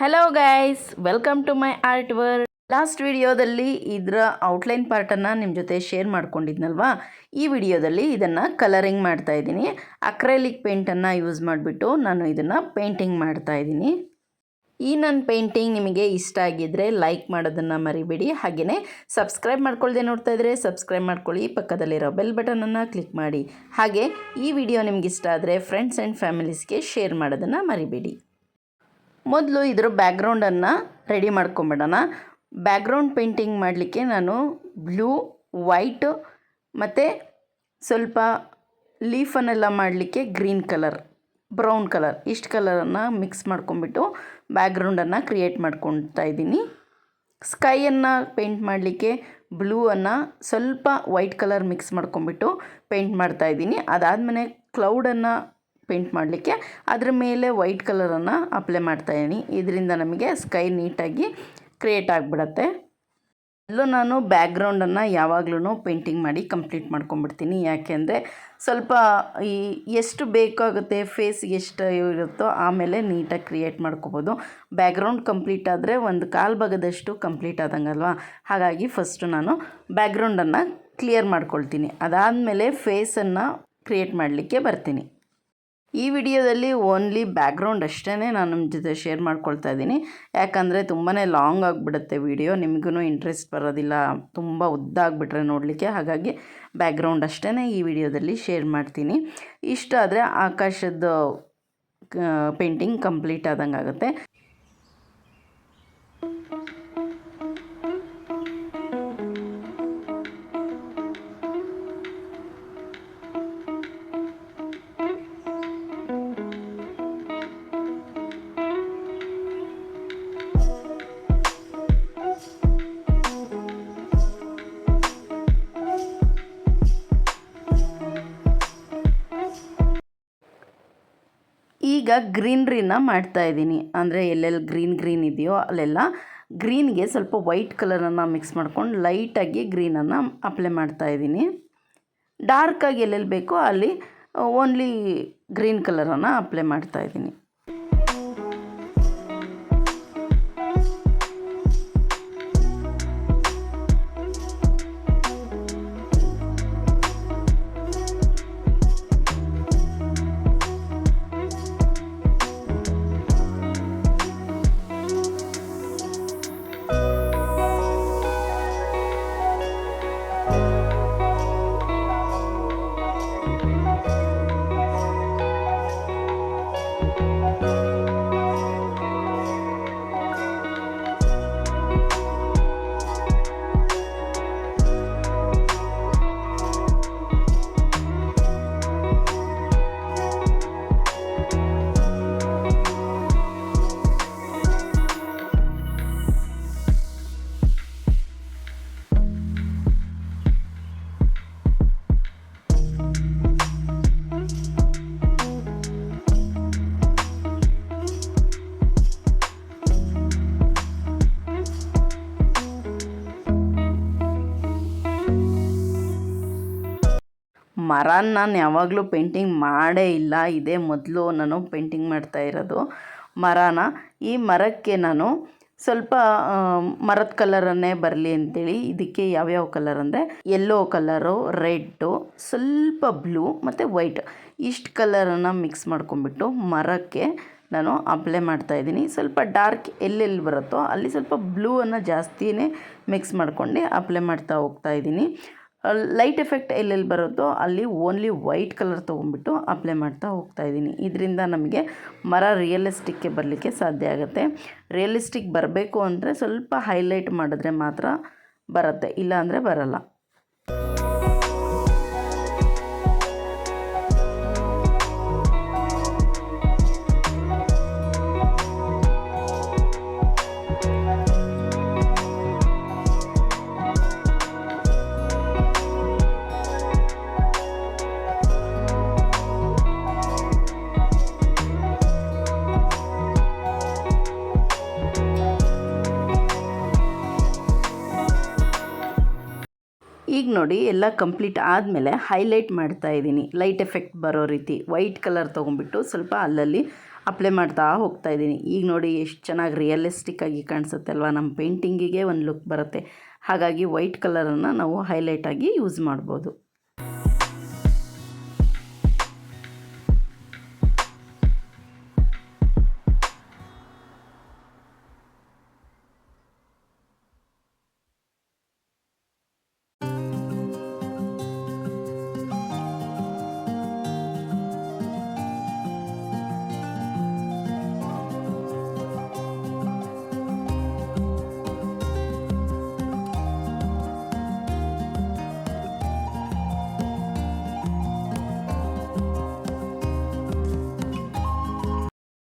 Hello guys, welcome to my art world. Last ವಿಡಿಯೋದಲ್ಲಿ ಇದರ outline ಪಾರ್ಟನ್ನು ನಿಮ್ಮ ಜೊತೆ ಶೇರ್ ಮಾಡ್ಕೊಂಡಿದ್ನಲ್ವಾ. ಈ ವಿಡಿಯೋದಲ್ಲಿ ಇದನ್ನು ಕಲರಿಂಗ್ ಮಾಡ್ತಾ ಇದ್ದೀನಿ. ಅಕ್ರೈಲಿಕ್ ಪೇಂಟನ್ನು ಯೂಸ್ ಮಾಡಿಬಿಟ್ಟು ನಾನು ಇದನ್ನು ಪೇಂಟಿಂಗ್ ಮಾಡ್ತಾ ಇದ್ದೀನಿ. ಈ ನನ್ನ ಪೇಂಟಿಂಗ್ ನಿಮಗೆ ಇಷ್ಟ ಆಗಿದ್ದರೆ ಲೈಕ್ ಮಾಡೋದನ್ನು ಮರಿಬೇಡಿ. ಹಾಗೆಯೇ ಸಬ್ಸ್ಕ್ರೈಬ್ ಮಾಡ್ಕೊಳ್ಳದೆ ನೋಡ್ತಾ ಇದ್ದರೆ ಸಬ್ಸ್ಕ್ರೈಬ್ ಮಾಡ್ಕೊಳ್ಳಿ, ಪಕ್ಕದಲ್ಲಿರೋ ಬೆಲ್ ಬಟನನ್ನು ಕ್ಲಿಕ್ ಮಾಡಿ. ಹಾಗೆ ಈ ವಿಡಿಯೋ ನಿಮ್ಗೆ ಇಷ್ಟ ಆದರೆ ಫ್ರೆಂಡ್ಸ್ ಆ್ಯಂಡ್ ಫ್ಯಾಮಿಲೀಸ್ಗೆ ಶೇರ್ ಮಾಡೋದನ್ನು ಮರಿಬೇಡಿ. ಮೊದಲು ಇದರ ಬ್ಯಾಕ್ಗ್ರೌಂಡನ್ನು ರೆಡಿ ಮಾಡ್ಕೊಂಬಿಡೋಣ. ಬ್ಯಾಕ್ಗ್ರೌಂಡ್ ಪೇಂಟಿಂಗ್ ಮಾಡಲಿಕ್ಕೆ ನಾನು ಬ್ಲೂ, ವೈಟ್ ಮತ್ತು ಸ್ವಲ್ಪ ಲೀಫನ್ನೆಲ್ಲ ಮಾಡಲಿಕ್ಕೆ ಗ್ರೀನ್ ಕಲರ್, ಬ್ರೌನ್ ಕಲರ್, ಇಷ್ಟು ಕಲರನ್ನು ಮಿಕ್ಸ್ ಮಾಡ್ಕೊಂಬಿಟ್ಟು ಬ್ಯಾಕ್ಗ್ರೌಂಡನ್ನು ಕ್ರಿಯೇಟ್ ಮಾಡ್ಕೊತಾ ಇದ್ದೀನಿ. ಸ್ಕೈಯನ್ನು ಪೇಂಟ್ ಮಾಡಲಿಕ್ಕೆ ಬ್ಲೂವನ್ನು ಸ್ವಲ್ಪ ವೈಟ್ ಕಲರ್ ಮಿಕ್ಸ್ ಮಾಡ್ಕೊಂಬಿಟ್ಟು ಪೇಂಟ್ ಮಾಡ್ತಾಯಿದ್ದೀನಿ. ಅದಾದಮೇಲೆ ಕ್ಲೌಡನ್ನು ಪೇಂಟ್ ಮಾಡಲಿಕ್ಕೆ ಅದ್ರ ಮೇಲೆ ವೈಟ್ ಕಲರನ್ನು ಅಪ್ಲೈ ಮಾಡ್ತಾಯಿದ್ದೀನಿ. ಇದರಿಂದ ನಮಗೆ ಸ್ಕೈ ನೀಟಾಗಿ ಕ್ರಿಯೇಟ್ ಆಗಿಬಿಡತ್ತೆ. ಅಲ್ಲೂ ನಾನು ಬ್ಯಾಕ್ಗ್ರೌಂಡನ್ನು ಯಾವಾಗಲೂ ಪೇಂಟಿಂಗ್ ಮಾಡಿ ಕಂಪ್ಲೀಟ್ ಮಾಡ್ಕೊಂಬಿಡ್ತೀನಿ. ಯಾಕೆಂದರೆ ಸ್ವಲ್ಪ ಎಷ್ಟು ಬೇಕಾಗುತ್ತೆ, ಫೇಸ್ ಎಷ್ಟು ಇರುತ್ತೋ ಆಮೇಲೆ ನೀಟಾಗಿ ಕ್ರಿಯೇಟ್ ಮಾಡ್ಕೋಬೋದು. ಬ್ಯಾಕ್ಗ್ರೌಂಡ್ ಕಂಪ್ಲೀಟ್ ಆದರೆ ಒಂದು ಕಾಲು ಭಾಗದಷ್ಟು ಕಂಪ್ಲೀಟ್ ಆದಂಗಲ್ವಾ. ಹಾಗಾಗಿ ಫಸ್ಟು ನಾನು ಬ್ಯಾಕ್ಗ್ರೌಂಡನ್ನು ಕ್ಲಿಯರ್ ಮಾಡ್ಕೊಳ್ತೀನಿ. ಅದಾದಮೇಲೆ ಫೇಸನ್ನು ಕ್ರಿಯೇಟ್ ಮಾಡಲಿಕ್ಕೆ ಬರ್ತೀನಿ. ಈ ವಿಡಿಯೋದಲ್ಲಿ ಓನ್ಲಿ ಬ್ಯಾಕ್ಗ್ರೌಂಡ್ ಅಷ್ಟೇ ನಾನು ನಿಮ್ಮ ಜೊತೆ ಶೇರ್ ಮಾಡ್ಕೊಳ್ತಾ ಇದ್ದೀನಿ. ಯಾಕಂದರೆ ತುಂಬಾ ಲಾಂಗ್ ಆಗಿಬಿಡುತ್ತೆ ವಿಡಿಯೋ, ನಿಮಗೂ ಇಂಟ್ರೆಸ್ಟ್ ಬರೋದಿಲ್ಲ ತುಂಬ ಉದ್ದ ಆಗಿಬಿಟ್ರೆ ನೋಡಲಿಕ್ಕೆ. ಹಾಗಾಗಿ ಬ್ಯಾಕ್ಗ್ರೌಂಡ್ ಅಷ್ಟೇ ಈ ವಿಡಿಯೋದಲ್ಲಿ ಶೇರ್ ಮಾಡ್ತೀನಿ. ಇಷ್ಟ ಆದರೆ ಆಕಾಶದ ಪೇಂಟಿಂಗ್ ಕಂಪ್ಲೀಟ್ ಆದಂಗೆ ಆಗುತ್ತೆ. ಈಗ ಗ್ರೀನ್ರಿನ ಮಾಡ್ತಾಯಿದ್ದೀನಿ. ಅಂದರೆ ಎಲ್ಲೆಲ್ಲಿ ಗ್ರೀನ್ ಇದೆಯೋ ಅಲ್ಲೆಲ್ಲ ಗ್ರೀನ್ಗೆ ಸ್ವಲ್ಪ ವೈಟ್ ಕಲರನ್ನು ಮಿಕ್ಸ್ ಮಾಡ್ಕೊಂಡು ಲೈಟಾಗಿ ಗ್ರೀನನ್ನು ಅಪ್ಲೈ ಮಾಡ್ತಾಯಿದ್ದೀನಿ. ಡಾರ್ಕಾಗಿ ಎಲ್ಲೆಲ್ಲಿ ಬೇಕೋ ಅಲ್ಲಿ ಓನ್ಲಿ ಗ್ರೀನ್ ಕಲರನ್ನು ಅಪ್ಲೈ ಮಾಡ್ತಾಯಿದ್ದೀನಿ. ಮರನ ನಾನು ಯಾವಾಗಲೂ ಪೇಂಟಿಂಗ್ ಮಾಡೇ ಇಲ್ಲ. ಇದೇ ಮೊದಲು ನಾನು ಪೇಂಟಿಂಗ್ ಮಾಡ್ತಾ ಇರೋದು ಮರನ. ಈ ಮರಕ್ಕೆ ನಾನು ಸ್ವಲ್ಪ ಮರದ ಕಲರನ್ನೇ ಬರಲಿ ಅಂಥೇಳಿ ಇದಕ್ಕೆ ಯಾವ್ಯಾವ ಕಲರ್ ಅಂದರೆ ಯೆಲ್ಲೋ ಕಲರು, ರೆಡ್ಡು, ಸ್ವಲ್ಪ ಬ್ಲೂ ಮತ್ತು ವೈಟ್ ಇಷ್ಟು ಕಲರನ್ನು ಮಿಕ್ಸ್ ಮಾಡ್ಕೊಂಬಿಟ್ಟು ಮರಕ್ಕೆ ನಾನು ಅಪ್ಲೈ ಮಾಡ್ತಾಯಿದ್ದೀನಿ. ಸ್ವಲ್ಪ ಡಾರ್ಕ್ ಎಲ್ಲೆಲ್ಲಿ ಬರುತ್ತೋ ಅಲ್ಲಿ ಸ್ವಲ್ಪ ಬ್ಲೂವನ್ನು ಜಾಸ್ತಿಯೇ ಮಿಕ್ಸ್ ಮಾಡ್ಕೊಂಡು ಅಪ್ಲೈ ಮಾಡ್ತಾ ಹೋಗ್ತಾಯಿದ್ದೀನಿ. ಲೈಟ್ ಎಫೆಕ್ಟ್ ಎಲ್ಲೆಲ್ಲಿ ಬರುತ್ತೋ ಅಲ್ಲಿ ಓನ್ಲಿ ವೈಟ್ ಕಲರ್ ತೊಗೊಂಡ್ಬಿಟ್ಟು ಅಪ್ಲೈ ಮಾಡ್ತಾ ಹೋಗ್ತಾಯಿದ್ದೀನಿ. ಇದರಿಂದ ನಮಗೆ ಮರ ರಿಯಲಿಸ್ಟಿಕ್ಗೆ ಬರಲಿಕ್ಕೆ ಸಾಧ್ಯ ಆಗುತ್ತೆ. ರಿಯಲಿಸ್ಟಿಕ್ ಬರಬೇಕು ಅಂದರೆ ಸ್ವಲ್ಪ ಹೈಲೈಟ್ ಮಾಡಿದ್ರೆ ಮಾತ್ರ ಬರುತ್ತೆ, ಇಲ್ಲಾಂದರೆ ಬರಲ್ಲ. ಈಗ ನೋಡಿ ಎಲ್ಲ ಕಂಪ್ಲೀಟ್ ಆದಮೇಲೆ ಹೈಲೈಟ್ ಮಾಡ್ತಾಯಿದ್ದೀನಿ. ಲೈಟ್ ಎಫೆಕ್ಟ್ ಬರೋ ರೀತಿ ವೈಟ್ ಕಲರ್ ತೊಗೊಂಡ್ಬಿಟ್ಟು ಸ್ವಲ್ಪ ಅಲ್ಲಲ್ಲಿ ಅಪ್ಲೈ ಮಾಡ್ತಾ ಹೋಗ್ತಾ ಇದ್ದೀನಿ. ಈಗ ನೋಡಿ ಎಷ್ಟು ಚೆನ್ನಾಗಿ ರಿಯಲಿಸ್ಟಿಕ್ಕಾಗಿ ಕಾಣಿಸುತ್ತೆ ಅಲ್ವಾ, ನಮ್ಮ ಪೇಂಟಿಂಗಿಗೆ ಒಂದು ಲುಕ್ ಬರುತ್ತೆ. ಹಾಗಾಗಿ ವೈಟ್ ಕಲರನ್ನು ನಾವು ಹೈಲೈಟಾಗಿ ಯೂಸ್ ಮಾಡ್ಬೋದು.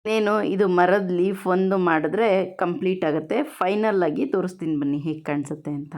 ಇನ್ನೇನು ಇದು ಮರದ ಲೀಫ್ ಒಂದು ಮಾಡಿದ್ರೆ ಕಂಪ್ಲೀಟ್ ಆಗುತ್ತೆ. ಫೈನಲ್ ಆಗಿ ತೋರಿಸ್ತೀನಿ ಬನ್ನಿ ಹೇಗೆ ಕಾಣಿಸುತ್ತೆ ಅಂತ.